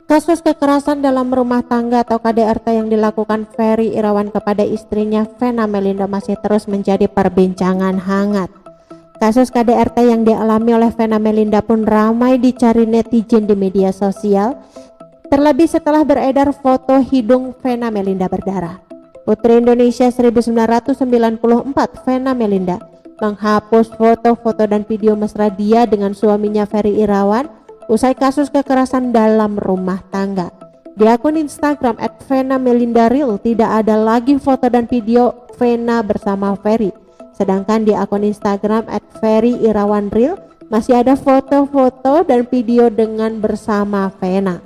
Kasus kekerasan dalam rumah tangga atau KDRT yang dilakukan Ferry Irawan kepada istrinya Vena Melinda masih terus menjadi perbincangan hangat. Kasus KDRT yang dialami oleh Vena Melinda pun ramai dicari netizen di media sosial, terlebih setelah beredar foto hidung Vena Melinda berdarah. Putri Indonesia 1994 Vena Melinda menghapus foto-foto dan video mesra dia dengan suaminya Ferry Irawan usai kasus kekerasan dalam rumah tangga. Di akun Instagram @VenaMelindaReal tidak ada lagi foto dan video Vena bersama Ferry. Sedangkan di akun Instagram @VeryIrawanReal masih ada foto-foto dan video dengan bersama Vena.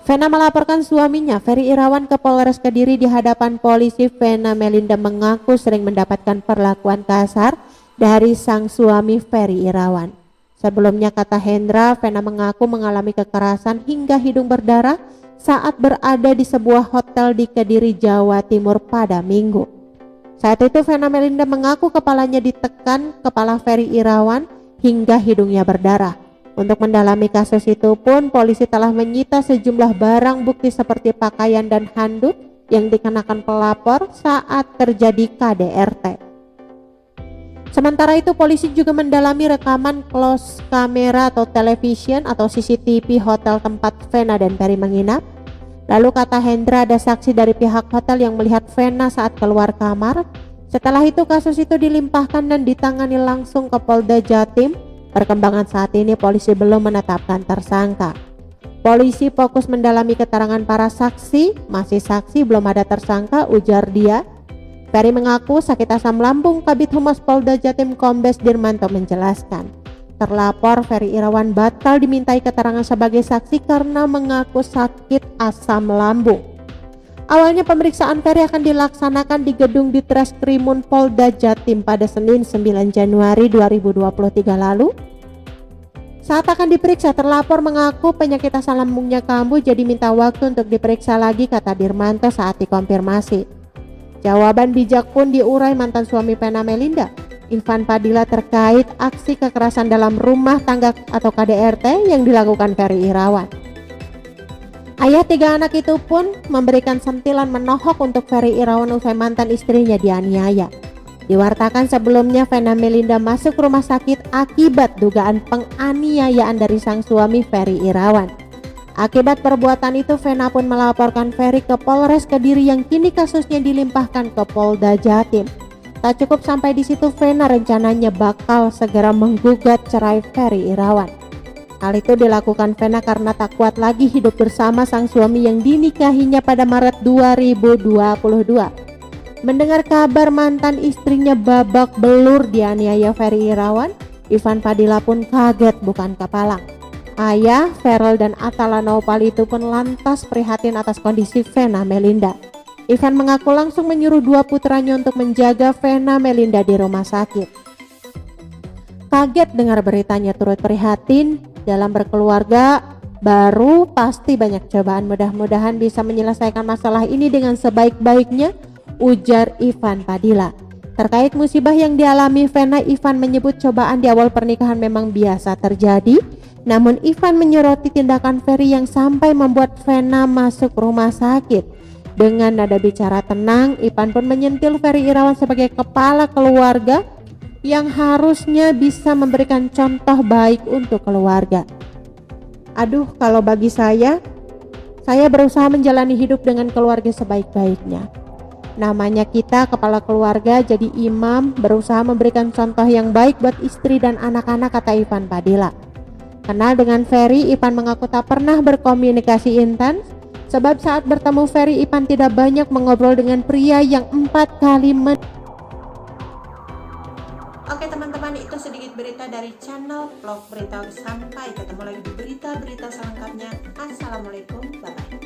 Vena melaporkan suaminya Ferry Irawan ke Polres Kediri di hadapan polisi. Vena Melinda mengaku sering mendapatkan perlakuan kasar dari sang suami Ferry Irawan. Sebelumnya, kata Hendra, Vena mengaku mengalami kekerasan hingga hidung berdarah saat berada di sebuah hotel di Kediri, Jawa Timur pada Minggu. Saat itu Vena Melinda mengaku kepalanya ditekan kepala Ferry Irawan hingga hidungnya berdarah. Untuk mendalami kasus itu pun polisi telah menyita sejumlah barang bukti seperti pakaian dan handuk yang dikenakan pelapor saat terjadi KDRT. Sementara itu polisi juga mendalami rekaman close kamera atau television atau CCTV hotel tempat Vena dan Ferry menginap. Lalu kata Hendra ada saksi dari pihak hotel yang melihat Vena saat keluar kamar. Setelah itu kasus itu dilimpahkan dan ditangani langsung ke Polda Jatim. Perkembangan saat ini polisi belum menetapkan tersangka. Polisi fokus mendalami keterangan para saksi, masih saksi belum ada tersangka, ujar dia. Ferry mengaku sakit asam lambung. Kabid Humas Polda Jatim Kombes Dirmanto menjelaskan, terlapor Ferry Irawan batal dimintai keterangan sebagai saksi karena mengaku sakit asam lambung. Awalnya pemeriksaan Ferry akan dilaksanakan di gedung Ditreskrimum Polda Jatim pada Senin 9 Januari 2023 lalu. Saat akan diperiksa, terlapor mengaku penyakit asam lambungnya kambuh jadi minta waktu untuk diperiksa lagi, kata Dirmanto saat dikonfirmasi. Jawaban bijak pun diurai mantan suami Vena Melinda, Ivan Fadila, terkait aksi kekerasan dalam rumah tangga atau KDRT yang dilakukan Ferry Irawan. Ayah 3 anak itu pun memberikan sentilan menohok untuk Ferry Irawan usai mantan istrinya dianiaya. Diwartakan sebelumnya Vena Melinda masuk rumah sakit akibat dugaan penganiayaan dari sang suami Ferry Irawan. Akibat perbuatan itu, Vena pun melaporkan Ferry ke Polres Kediri yang kini kasusnya dilimpahkan ke Polda Jatim. Tak cukup sampai di situ, Vena rencananya bakal segera menggugat cerai Ferry Irawan. Hal itu dilakukan Vena karena tak kuat lagi hidup bersama sang suami yang dinikahinya pada Maret 2022. Mendengar kabar mantan istrinya babak belur dianiaya Ferry Irawan, Ivan Fadila pun kaget bukan kepalang. Ayah, Feral dan Atala Naupal itu pun lantas prihatin atas kondisi Vena Melinda. Ivan mengaku langsung menyuruh 2 putranya untuk menjaga Vena Melinda di rumah sakit. Kaget dengar beritanya, turut prihatin. Dalam berkeluarga baru pasti banyak cobaan, mudah-mudahan bisa menyelesaikan masalah ini dengan sebaik-baiknya, ujar Ivan Fadila. Terkait musibah yang dialami Vena, Ivan menyebut cobaan di awal pernikahan memang biasa terjadi. Namun Ivan menyoroti tindakan Ferry yang sampai membuat Vena masuk rumah sakit. Dengan nada bicara tenang, Ivan pun menyentil Ferry Irawan sebagai kepala keluarga yang harusnya bisa memberikan contoh baik untuk keluarga. Aduh, kalau bagi saya berusaha menjalani hidup dengan keluarga sebaik-baiknya. Namanya kita kepala keluarga, jadi imam, berusaha memberikan contoh yang baik buat istri dan anak-anak, kata Ivan Fadila. Kenal dengan Ferry, Ivan mengaku tak pernah berkomunikasi intens, sebab saat bertemu Ferry, Ivan tidak banyak mengobrol dengan pria yang 4 kali Oke teman-teman, itu sedikit berita dari channel Vlog Berita. Sampai ketemu lagi di berita-berita selengkapnya. Assalamualaikum, bye-bye.